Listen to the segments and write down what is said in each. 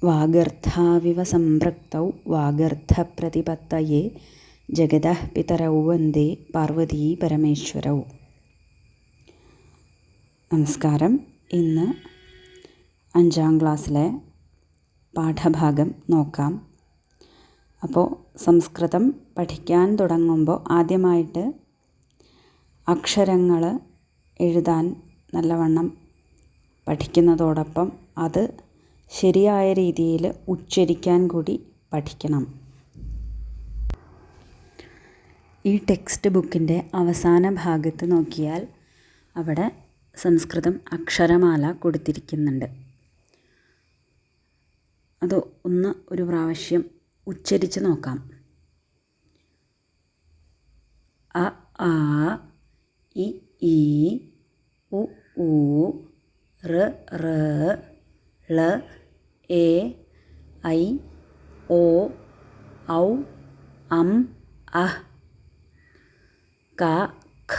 വാഗർത്താവിവ സംപൃക്തൗ വാഗർത്തപ്രതിപത്തയേ ജഗതഃ പിതരൗ വന്ദേ പാർവതീ പരമേശ്വരൗ. നമസ്കാരം. ഇന്ന് 5ാം ക്ലാസ്സിലെ പാഠഭാഗം നോക്കാം. അപ്പോൾ സംസ്കൃതം പഠിക്കാൻ തുടങ്ങുമ്പോൾ ആദ്യമായിട്ട് അക്ഷരങ്ങൾ എഴുതാൻ നല്ലവണ്ണം പഠിക്കുന്നതോടൊപ്പം അത് ശരിയായ രീതിയിൽ ഉച്ചരിക്കാൻ കൂടി പഠിക്കണം. ഈ ടെക്സ്റ്റ് ബുക്കിൻ്റെ അവസാന ഭാഗത്ത് നോക്കിയാൽ അവിടെ സംസ്കൃതം അക്ഷരമാല കൊടുത്തിരിക്കുന്നുണ്ട്. അത് ഒരു പ്രാവശ്യം ഉച്ചരിച്ച് നോക്കാം. അ ആ ഇ ഈ ഉ ഊ ഋ ഋ ള എ ഐ ഓ ഔ അം അഹ് ക ഖ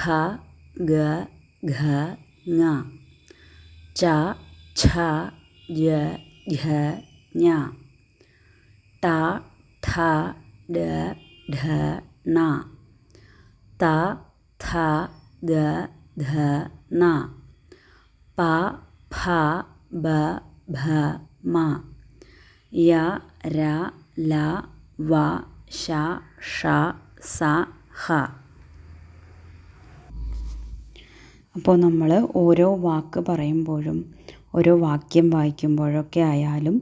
ഗ ഘ ങ ച ഛ ജ ഝ ഞ ട ഠ ഡ ഢ ണ ത ഥ ദ ധ ന പ ഫ ബ ഭ മ യ ര ല വ ശ ഷ സ ഹ. അപ്പോൾ നമ്മൾ ഓരോ വാക്ക് പറയുമ്പോഴും ഓരോ വാക്യം വായിക്കുമ്പോഴൊക്കെ ആയാലും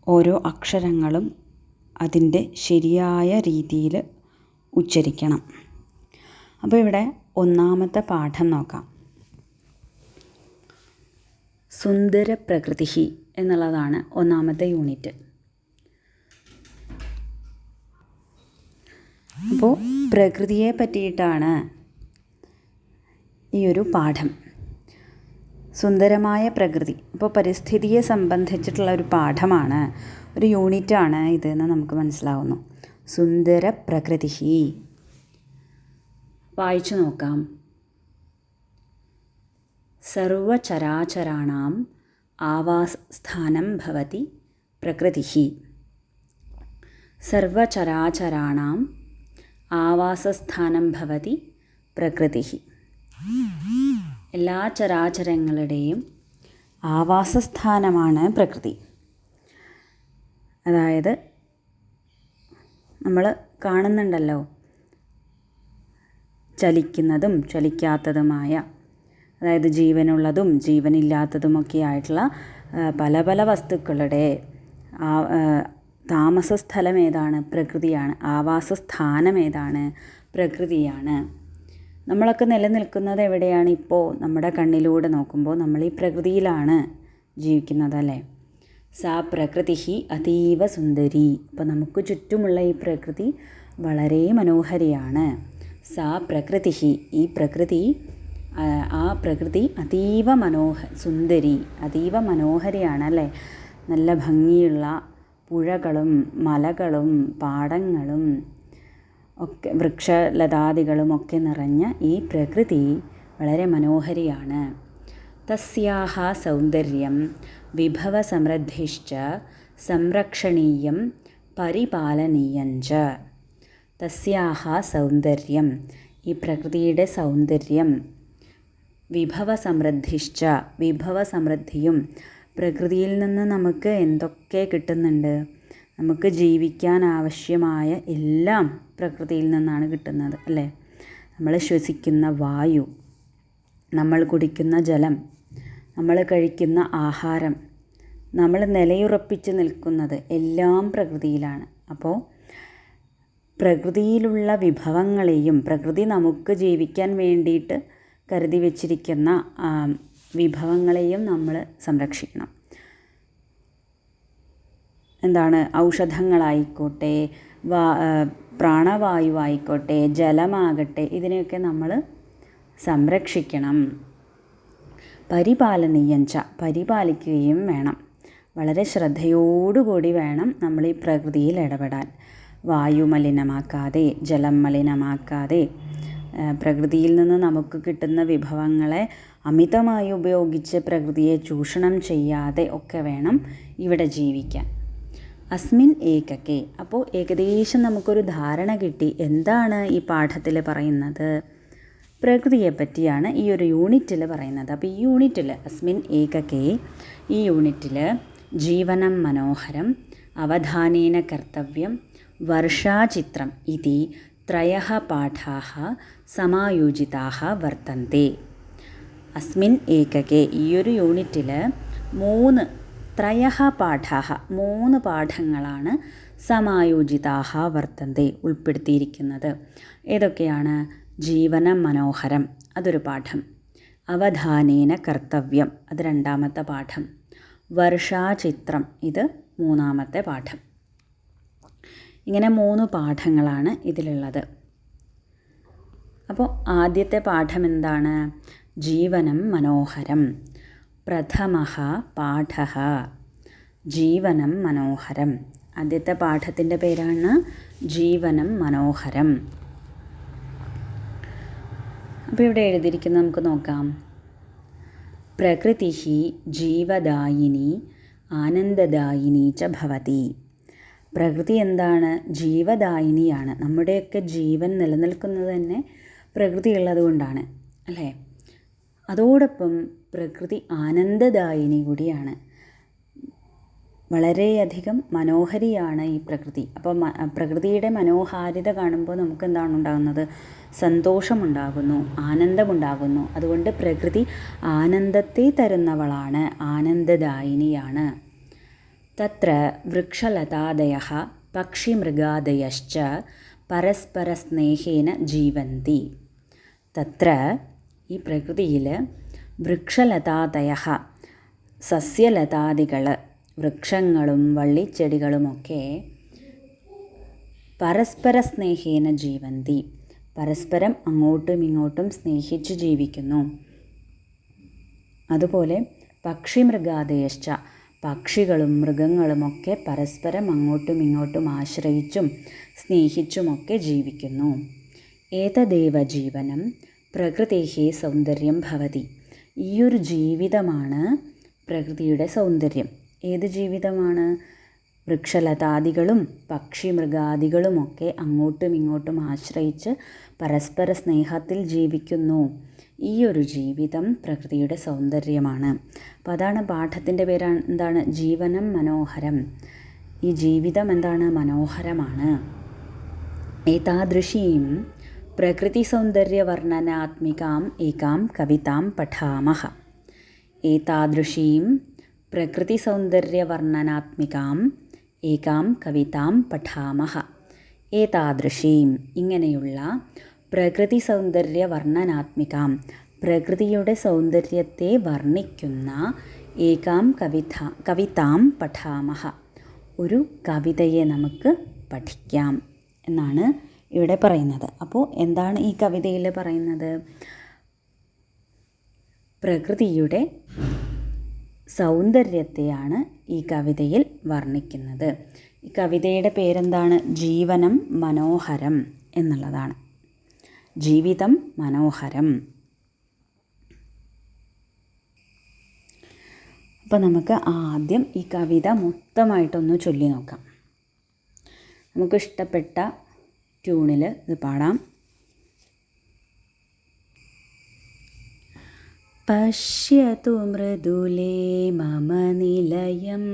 ഓരോ അക്ഷരങ്ങളും അതിൻ്റെ ശരിയായ രീതിയിൽ ഉച്ചരിക്കണം. അപ്പോൾ ഇവിടെ ഒന്നാമത്തെ പാഠം നോക്കാം. സുന്ദര പ്രകൃതി എന്നുള്ളതാണ് ഒന്നാമത്തെ യൂണിറ്റ്. അപ്പോൾ പ്രകൃതിയെ പറ്റിയിട്ടാണ് ഈ ഒരു പാഠം. സുന്ദരമായ പ്രകൃതി, അപ്പോൾ പരിസ്ഥിതിയെ സംബന്ധിച്ചിട്ടുള്ള ഒരു പാഠമാണ്, ഒരു യൂണിറ്റാണ് ഇതെന്ന് നമുക്ക് മനസ്സിലാവുന്നു. സുന്ദര പ്രകൃതി. വായിച്ചു നോക്കാം. സർവചരാചരാണാം ആവാസസ്ഥാനം ഭവതി പ്രകൃതി. സർവചരാചരാണാം ആവാസസ്ഥാനം ഭവതി പ്രകൃതി. എല്ലാ ചരാചരങ്ങളുടെയും ആവാസസ്ഥാനമാണ് പ്രകൃതി. അതായത് നമ്മൾ കാണുന്നുണ്ടല്ലോ, ചലിക്കുന്നതും ചലിക്കാത്തതുമായ, അതായത് ജീവനുള്ളതും ജീവനില്ലാത്തതുമൊക്കെ ആയിട്ടുള്ള പല പല വസ്തുക്കളുടെ താമസ സ്ഥലം ഏതാണ്? പ്രകൃതിയാണ്. ആവാസസ്ഥാനം ഏതാണ്? പ്രകൃതിയാണ്. നമ്മളൊക്കെ നിലനിൽക്കുന്നത് എവിടെയാണ്? ഇപ്പോൾ നമ്മുടെ കണ്ണിലൂടെ നോക്കുമ്പോൾ നമ്മൾ ഈ പ്രകൃതിയിലാണ് ജീവിക്കുന്നത്, അല്ലേ? സാ പ്രകൃതി അതീവ സുന്ദരി. അപ്പോൾ നമുക്ക് ചുറ്റുമുള്ള ഈ പ്രകൃതി വളരെ മനോഹരിയാണ്. സാ പ്രകൃതി, ഈ പ്രകൃതി, ആ പ്രകൃതി അതീവ സുന്ദരി, അതീവ മനോഹരിയാണ്, അല്ലേ? നല്ല ഭംഗിയുള്ള പുഴകളും മലകളും പാടങ്ങളും ഒക്കെ വൃക്ഷലതാദികളും ഒക്കെ നിറഞ്ഞ ഈ പ്രകൃതി വളരെ മനോഹരിയാണ്. തസ്യാഹ സൗന്ദര്യം വിഭവസമൃദ്ധിശ്ച സംരക്ഷണീയം പരിപാലനീയഞ്ച. തസ്യാഹ സൗന്ദര്യം, ഈ പ്രകൃതിയുടെ സൗന്ദര്യം, വിഭവസമൃദ്ധിശ്ച, വിഭവസമൃദ്ധിയും, പ്രകൃതിയിൽ നിന്ന് നമുക്ക് എന്തൊക്കെ കിട്ടുന്നുണ്ട്? നമുക്ക് ജീവിക്കാൻ ആവശ്യമായ എല്ലാം പ്രകൃതിയിൽ നിന്നാണ് കിട്ടുന്നത്, അല്ലേ? നമ്മൾ ശ്വസിക്കുന്ന വായു, നമ്മൾ കുടിക്കുന്ന ജലം, നമ്മൾ കഴിക്കുന്ന ആഹാരം, നമ്മൾ നിലയുറപ്പിച്ച് നിൽക്കുന്നത് എല്ലാം പ്രകൃതിയിലാണ്. അപ്പോൾ പ്രകൃതിയിലുള്ള വിഭവങ്ങളെയും പ്രകൃതി നമുക്ക് ജീവിക്കാൻ വേണ്ടിയിട്ട് കരുതി വച്ചിരിക്കുന്ന വിഭവങ്ങളെയും നമ്മൾ സംരക്ഷിക്കണം. എന്താണ്? ഔഷധങ്ങളായിക്കോട്ടെ, പ്രാണവായുവായിക്കോട്ടെ, ജലമാകട്ടെ, ഇതിനെയൊക്കെ നമ്മൾ സംരക്ഷിക്കണം. പരിപാലനീയഞ്ച, പരിപാലിക്കുകയും വേണം. വളരെ ശ്രദ്ധയോടുകൂടി വേണം നമ്മൾ ഈ പ്രകൃതിയിൽ ഇടപെടാൻ. വായു മലിനമാക്കാതെ, ജലം മലിനമാക്കാതെ, പ്രകൃതിയിൽ നിന്ന് നമുക്ക് കിട്ടുന്ന വിഭവങ്ങളെ അമിതമായി ഉപയോഗിച്ച് പ്രകൃതിയെ ചൂഷണം ചെയ്യാതെ ഒക്കെ വേണം ഇവിടെ ജീവിക്കാൻ. അസ്മിൻ ഏകകെ. അപ്പോൾ ഏകദേശം നമുക്കൊരു ധാരണ കിട്ടി എന്താണ് ഈ പാഠത്തിൽ പറയുന്നത്. പ്രകൃതിയെ പറ്റിയാണ് ഈ ഒരു യൂണിറ്റിൽ പറയുന്നത്. അപ്പോൾ ഈ യൂണിറ്റിൽ അസ്മിൻ ഏകകെ, ഈ യൂണിറ്റിൽ ജീവനം മനോഹരം, അവധാനേന കർത്തവ്യം, വർഷാചിത്രം ഇതി ത്രയഃ പാഠാഃ സമായോജിതാഃ വർത്തന്തെ. അസ്മിൻ ഏകകെ, ഈ ഒരു യൂണിറ്റിൽ ത്രയഃ പാഠാഃ, 3 പാഠങ്ങളാണ് സമായോജിതാഃ വർത്തന്തെ ഉൾപ്പെടുത്തിയിരിക്കുന്നത്. ഏതൊക്കെയാണ്? ജീവനം മനോഹരം, അതൊരു പാഠം. അവധാനേന കർത്തവ്യം, അത് 2ാമത്തെ പാഠം. വർഷാചിത്രം, ഇത് 3ാമത്തെ പാഠം. ഇങ്ങനെ 3 പാഠങ്ങളാണ് ഇതിലുള്ളത്. അപ്പോൾ ആദ്യത്തെ പാഠം എന്താണ്? ജീവനം മനോഹരം. പ്രഥമഃ പാഠഃ ജീവനം മനോഹരം. ആദ്യത്തെ പാഠത്തിൻ്റെ പേരാണ് ജീവനം മനോഹരം. അപ്പോൾ ഇവിടെ എഴുതിയിരിക്കുന്നത് നമുക്ക് നോക്കാം. പ്രകൃതി ജീവദായിനി ആനന്ദദായിനി ച ഭവതി. പ്രകൃതി എന്താണ്? ജീവദായിനിയാണ്. നമ്മുടെയൊക്കെ ജീവൻ നിലനിൽക്കുന്നത് തന്നെ പ്രകൃതി ഉള്ളത് കൊണ്ടാണ്, അല്ലേ? അതോടൊപ്പം പ്രകൃതി ആനന്ദദായിനി കൂടിയാണ്. വളരെയധികം മനോഹരിയാണ് ഈ പ്രകൃതി. അപ്പോൾ പ്രകൃതിയുടെ മനോഹാരിത കാണുമ്പോൾ നമുക്ക് എന്താണ് ഉണ്ടാകുന്നത്? സന്തോഷമുണ്ടാകുന്നു, ആനന്ദമുണ്ടാകുന്നു. അതുകൊണ്ട് പ്രകൃതി ആനന്ദത്തെ തരുന്നവളാണ്, ആനന്ദദായിനിയാണ്. തത്ര വൃക്ഷലതാദയഃ പക്ഷിമൃഗാദയശ്ച പരസ്പരസ്നേഹേന ജീവന്തി. തത്ര, ഈ പ്രകൃതിയിൽ, വൃക്ഷലതാദയഃ സസ്യലതാദികൾ, വൃക്ഷങ്ങളും വള്ളിച്ചെടികളുമൊക്കെ പരസ്പരസ്നേഹേന ജീവന്തി, പരസ്പരം അങ്ങോട്ടും ഇങ്ങോട്ടും സ്നേഹിച്ച് ജീവിക്കുന്നു. അതുപോലെ പക്ഷിമൃഗാദയശ്ച, പക്ഷികളും മൃഗങ്ങളുമൊക്കെ പരസ്പരം അങ്ങോട്ടും ഇങ്ങോട്ടും ആശ്രയിച്ചും സ്നേഹിച്ചുമൊക്കെ ജീവിക്കുന്നു. ഏതദേവ ജീവനം പ്രകൃതേഹി സൗന്ദര്യം ഭവതി. ഈയൊരു ജീവിതമാണ് പ്രകൃതിയുടെ സൗന്ദര്യം. ഏത് ജീവിതമാണ്? വൃക്ഷലതാദികളും പക്ഷിമൃഗാദികളുമൊക്കെ അങ്ങോട്ടും ഇങ്ങോട്ടും ആശ്രയിച്ച് പരസ്പര സ്നേഹത്തിൽ ജീവിക്കുന്നു. ഈ ഒരു ജീവിതം പ്രകൃതിയുടെ സൗന്ദര്യമാണ്. അപ്പോൾ അതാണ് പാഠത്തിൻ്റെ പേരാണ് എന്താണ്? ജീവനം മനോഹരം. ഈ ജീവിതം എന്താണ്? മനോഹരമാണ്. ഏതാദൃശീം പ്രകൃതി സൗന്ദര്യവർണ്ണനാത്മികാം ഏകാം കവിതാം പഠാമഹ. ഏതാദൃശീം പ്രകൃതി സൗന്ദര്യവർണ്ണനാത്മികാം ഏകാം കവിതാം പഠാമഹ. ഏതാദൃശീം, ഇങ്ങനെയുള്ള പ്രകൃതി സൗന്ദര്യവർണ്ണനാത്മികാം, പ്രകൃതിയുടെ സൗന്ദര്യത്തെ വർണ്ണിക്കുന്ന ഏകാം കവിതാം പഠാമഹ, ഒരു കവിതയെ നമുക്ക് പഠിക്കാം എന്നാണ് ഇവിടെ പറയുന്നത്. അപ്പോൾ എന്താണ് ഈ കവിതയിൽ പറയുന്നത്? പ്രകൃതിയുടെ സൗന്ദര്യത്തെയാണ് ഈ കവിതയിൽ വർണ്ണിക്കുന്നത്. ഈ കവിതയുടെ പേരെന്താണ്? ജീവനം മനോഹരം എന്നുള്ളതാണ്. ജീവിതം മനോഹരം. അപ്പോൾ നമുക്ക് ആദ്യം ഈ കവിത മൊത്തമായിട്ടൊന്ന് ചൊല്ലി നോക്കാം. നമുക്കിഷ്ടപ്പെട്ട ട്യൂണിൽ ഇത് പാടാം. പശ്യതു മൃദുലേ മമ നിലയം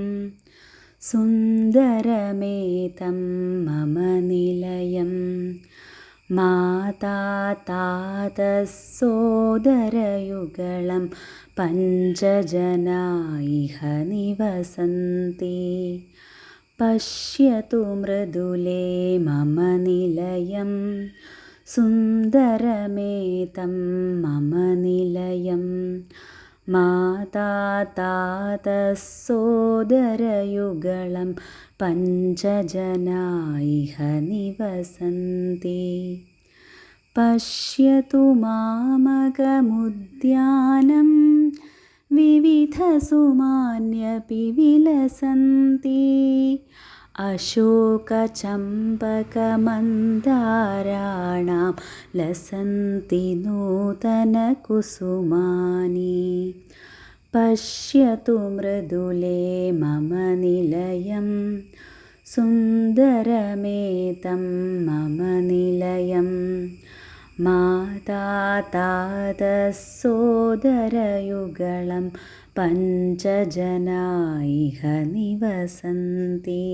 സുന്ദരമേതം മമ നിലയം മാതാ താത സോദരയുഗളം പഞ്ചജനാ ഇഹ നിവസന്തി. പശ്യതു മൃദുലേ മമ നിലയം സുന്ദരമേതം മമ നിലയം മാതാ താത സോദരയുഗളം പഞ്ചജനാ ഇഹ നിവസന്തി. പശ്യതു മാമകമുദ്യാനം വിവിധസുമാന്യപി വിലസന്തി अशोकचम्पकमन्दाराणां लसन्ति नूतनकुसुमानि पश्यतु मृदुले मम निलयं सुन्दरमेतं मम निलयं माता तातः सोदरयुगलं पञ्चजना इह निवसन्ति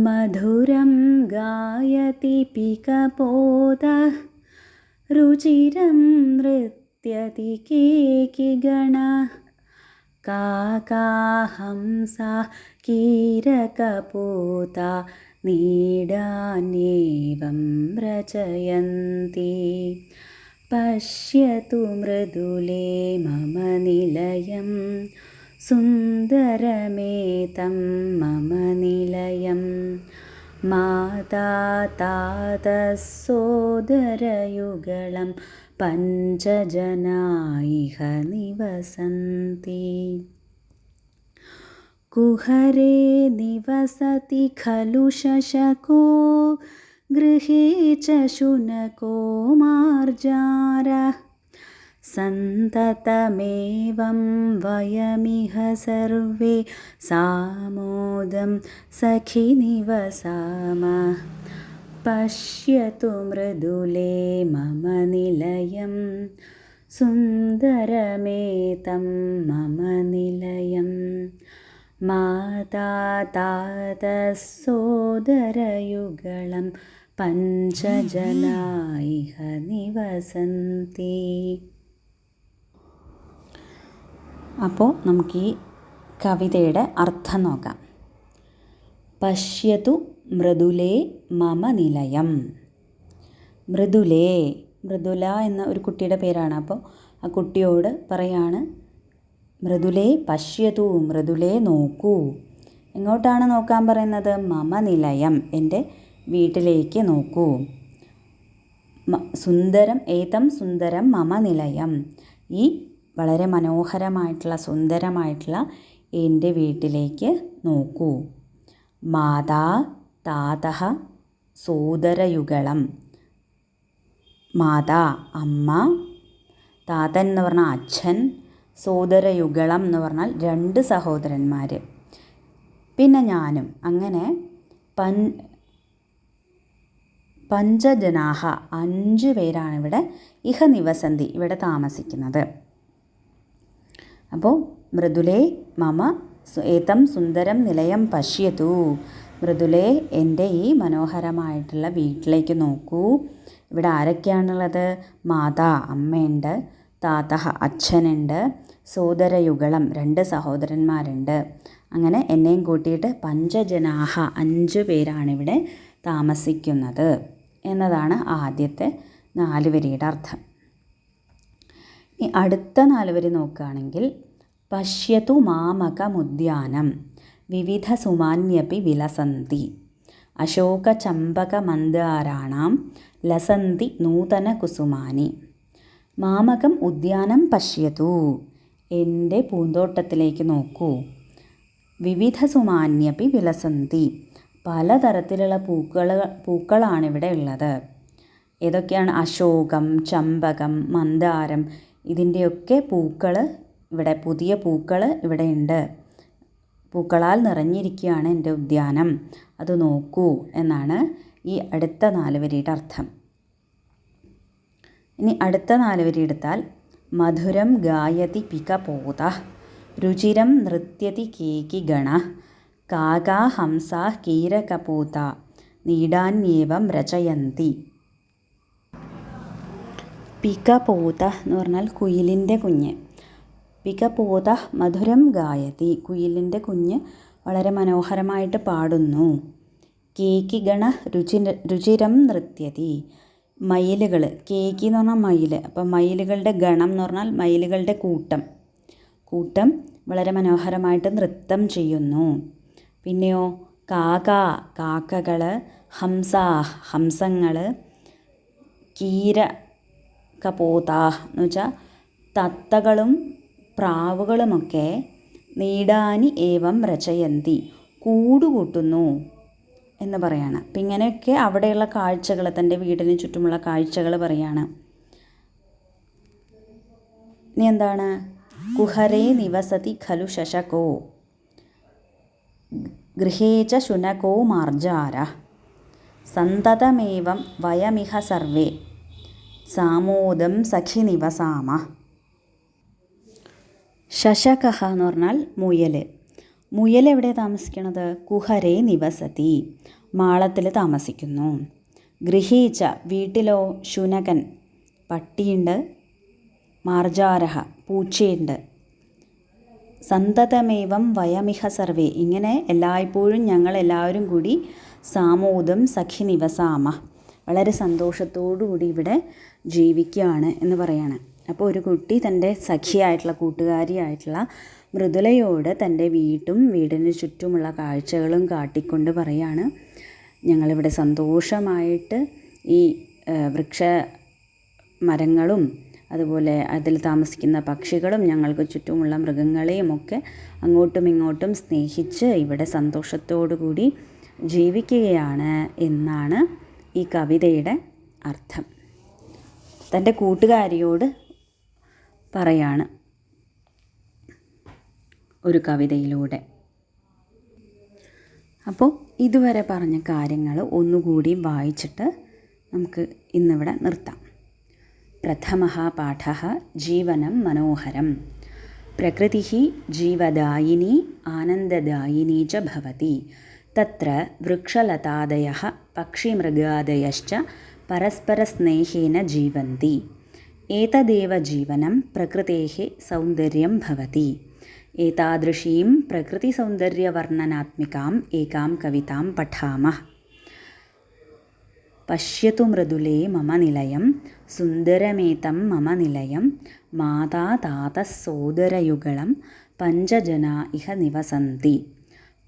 मधुरं गायति पिकपोतः रुचिरं नृत्यति केकिगणः काकाहंसा कीरकपोता नीडान्येवं रचयन्ति पश्यतु मृदुले मम निलयं सुन्दरमेतं मम निलयं माता तातः सोदरयुगलं पञ्चजना इह निवसन्ति कुहरे निवसति खलु शशको गृहे च शुनको मार्जारः सन्ततमेवं वयमिह सर्वे सामोदं सखि निवसामः पश्यतु मृदुले मम निलयं सुन्दरमेतं मम निलयं माता तातः सोदरयुगलं पञ्चजना इह निवसन्ति. അപ്പോൾ നമുക്ക് ഈ കവിതയുടെ അർത്ഥം നോക്കാം. പശ്യതു മൃദുലേ മമ നിലയം. മൃദുലേ, മൃദുല എന്ന ഒരു കുട്ടിയുടെ പേരാണ്. അപ്പോൾ ആ കുട്ടിയോട് പറയാണ്, മൃദുലേ പശ്യതു, മൃദുലേ നോക്കൂ. എങ്ങോട്ടാണ് നോക്കാൻ പറയുന്നത്? മമ നിലയം, എൻ്റെ വീട്ടിലേക്ക് നോക്കൂ. സുന്ദരം ഏതം സുന്ദരം മമ നിലയം, ഈ വളരെ മനോഹരമായിട്ടുള്ള സുന്ദരമായിട്ടുള്ള എൻ്റെ വീട്ടിലേക്ക് നോക്കൂ. മാതാ താതഃ സോദരയുഗളം. മാതാ അമ്മ, താതൻ എന്ന് പറഞ്ഞാൽ അച്ഛൻ, സോദരയുഗളം എന്ന് പറഞ്ഞാൽ 2 സഹോദരന്മാർ, പിന്നെ ഞാനും. അങ്ങനെ പഞ്ചജനാഹ 5 പേരാണ് ഇവിടെ ഇഹ നിവസന്തി, ഇവിടെ താമസിക്കുന്നത്. അപ്പോൾ മൃദുലേ മമ ഏതം സുന്ദരം നിലയം പശ്യതു, മൃദുലേ എൻ്റെ ഈ മനോഹരമായിട്ടുള്ള വീട്ടിലേക്ക് നോക്കൂ. ഇവിടെ ആരൊക്കെയാണുള്ളത്? മാതാ അമ്മയുണ്ട്, താതഃ അച്ഛനുണ്ട്, സോദരയുഗളം 2 സഹോദരന്മാരുണ്ട്. അങ്ങനെ എന്നെയും കൂട്ടിയിട്ട് പഞ്ചജനാഹ 5 പേരാണിവിടെ താമസിക്കുന്നത് എന്നതാണ് ആദ്യത്തെ 4 വരിയുടെ അർത്ഥം. ഈ അടുത്ത 4 വരി നോക്കുകയാണെങ്കിൽ, പശ്യതു മാമകമുദ്യാനം വിവിധ സുമാന്യപി വിലസന്തി അശോകചമ്പകമന്ദാരാണാം ലസന്തി നൂതന കുസുമാനി. മാമകം ഉദ്യാനം പശ്യതു, എൻ്റെ പൂന്തോട്ടത്തിലേക്ക് നോക്കൂ. വിവിധ സുമാന്യപി വിലസന്തി, പലതരത്തിലുള്ള പൂക്കളാണിവിടെ ഉള്ളത്. ഏതൊക്കെയാണ്? അശോകം, ചമ്പകം, മന്ദാരം, ഇതിൻ്റെയൊക്കെ പൂക്കൾ ഇവിടെ, പുതിയ പൂക്കൾ ഇവിടെ ഉണ്ട്. പൂക്കളാൽ നിറഞ്ഞിരിക്കുകയാണ് എൻ്റെ ഉദ്യാനം, അത് നോക്കൂ എന്നാണ് ഈ അടുത്ത 4 വരിയുടെ അർത്ഥം. ഇനി അടുത്ത 4 വരി എടുത്താൽ, മധുരം ഗായതി പികപോതഃ രുചിരം നൃത്യതി കേകിഗണഃ കാകാ ഹംസാ കീരകപോത നീടാന്യേവം രചയന്തി. പികപോത എന്ന് പറഞ്ഞാൽ കുയിലിൻ്റെ കുഞ്ഞ്. പികപോത മധുരം ഗായതി, കുയിലിൻ്റെ കുഞ്ഞ് വളരെ മനോഹരമായിട്ട് പാടുന്നു. കേകിഗണ രുചിരം നൃത്യതി, മയിലുകൾ, കേക്കി എന്ന് പറഞ്ഞാൽ മയിൽ, അപ്പം മയിലുകളുടെ ഗണം എന്ന് പറഞ്ഞാൽ മയിലുകളുടെ കൂട്ടം വളരെ മനോഹരമായിട്ട് നൃത്തം ചെയ്യുന്നു. പിന്നെയോ കാക്കകൾ, ഹംസങ്ങൾ, കീരകപോതാ എന്ന് വെച്ചാൽ തത്തകളും പ്രാവുകളുമൊക്കെ നീടാനി ഏവം രചയന്തി കൂടുകൂട്ടുന്നു എന്ന് പറയാണ്. അപ്പം ഇങ്ങനെയൊക്കെ അവിടെയുള്ള കാഴ്ചകൾ, തൻ്റെ വീടിന് ചുറ്റുമുള്ള കാഴ്ചകൾ പറയാണ്. ഇനി എന്താണ്? കുഹരേ നിവസതി ഖലു ശശകോ ഗൃഹേ ച ശുനകോ മാർജാര സന്തതമേവം വയമിഹ സർവേ സാമോദം സഖി നിവസാമ. ശശകഃ എന്ന് പറഞ്ഞാൽ മുയൽ. മുയൽ എവിടെ താമസിക്കണത്? കുഹരേ നിവസതി, മാളത്തിൽ താമസിക്കുന്നു. ഗൃഹീച്ച, വീട്ടിലോ? ശുനകൻ, പട്ടിയുണ്ട്. മാർജാരഹ, പൂച്ചയുണ്ട്. സന്തതമേവം വയമിഹ സർവേ, ഇങ്ങനെ എല്ലായ്പ്പോഴും ഞങ്ങൾ എല്ലാവരും കൂടി സാമോദം സഖി നിവസാമ, വളരെ സന്തോഷത്തോടുകൂടി ഇവിടെ ജീവിക്കുകയാണ് എന്ന് പറയാണ്. അപ്പോൾ ഒരു കുട്ടി തൻ്റെ സഖിയായിട്ടുള്ള, കൂട്ടുകാരിയായിട്ടുള്ള മൃദുലയോട് തൻ്റെ വീടിന് ചുറ്റുമുള്ള കാഴ്ചകളും കാട്ടിക്കൊണ്ട് പറയാണ്, ഞങ്ങളിവിടെ സന്തോഷമായിട്ട് ഈ മരങ്ങളും അതുപോലെ അതിൽ താമസിക്കുന്ന പക്ഷികളും ഞങ്ങൾക്ക് ചുറ്റുമുള്ള മൃഗങ്ങളെയും ഒക്കെ അങ്ങോട്ടും ഇങ്ങോട്ടും സ്നേഹിച്ച് ഇവിടെ സന്തോഷത്തോടു കൂടി ജീവിക്കുകയാണ് എന്നാണ് ഈ കവിതയുടെ അർത്ഥം. തൻ്റെ കൂട്ടുകാരിയോട് പറയാണ് ഒരു കവിതയിലൂടെ. അപ്പോൾ ഇതുവരെ പറഞ്ഞ കാര്യങ്ങൾ ഒന്നുകൂടി വായിച്ചിട്ട് നമുക്ക് ഇന്നിവിടെ നിർത്താം. പ്രഥമഃ പാഠഃ ജീവനം മനോഹരം. പ്രകൃതിഃ ജീവദായിനി ആനന്ദദായിനി ച ഭവതി. തത്ര വൃക്ഷലതാദയഃ പക്ഷിമൃഗാദയശ്ച പരസ്പരസ്നേഹേന ജീവന്തി. ഏതദേവ ജീവനം പ്രകൃതേഃ സൗന്ദര്യം ഭവതി. ഏതാദൃശീം പ്രകൃതിസൗന്ദര്യവർണ്ണനാത്മികാം ഏകാം കവിതാം പഠാമः. പശ്യതു മൃദുലേ മമ നിലയം സുന്ദരമേതം മമ നിലയം മാതാ താതഃ സോദരയുഗളം പഞ്ചജനാ ഇഹ നിവസന്തി.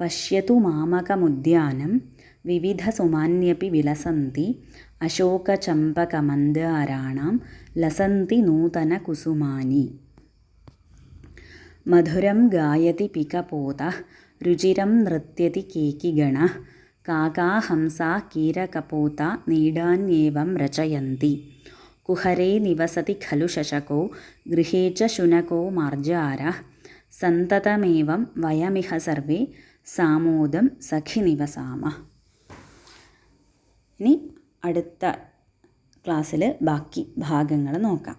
പശ്യതു മാമകമുദ്യാനം വിവിധസുമാന്യപി വിലസന്തി അശോകചമ്പകമന്ദാരാണാം ലസന്തി നൂതനകുസുമാനി. മധുരം ഗായതി പികപോതഃ രുചിരം നൃത്യതി കേകിഗണഃ കാകാ ഹംസാ കീരകപോതാ നീഡാന്യേവം രചയന്തി. കുഹരേ നിവസതി ഖലു ശശകോ ഗൃഹേ ച ശുനകോ മാർജാരഃ സന്തതമേവം വയമിഹ സർവേ സാമോദം സഖി നിവസാമ. ഇനി അടുത്ത ക്ലാസ്സിൽ ബാക്കി ഭാഗങ്ങൾ നോക്കാം.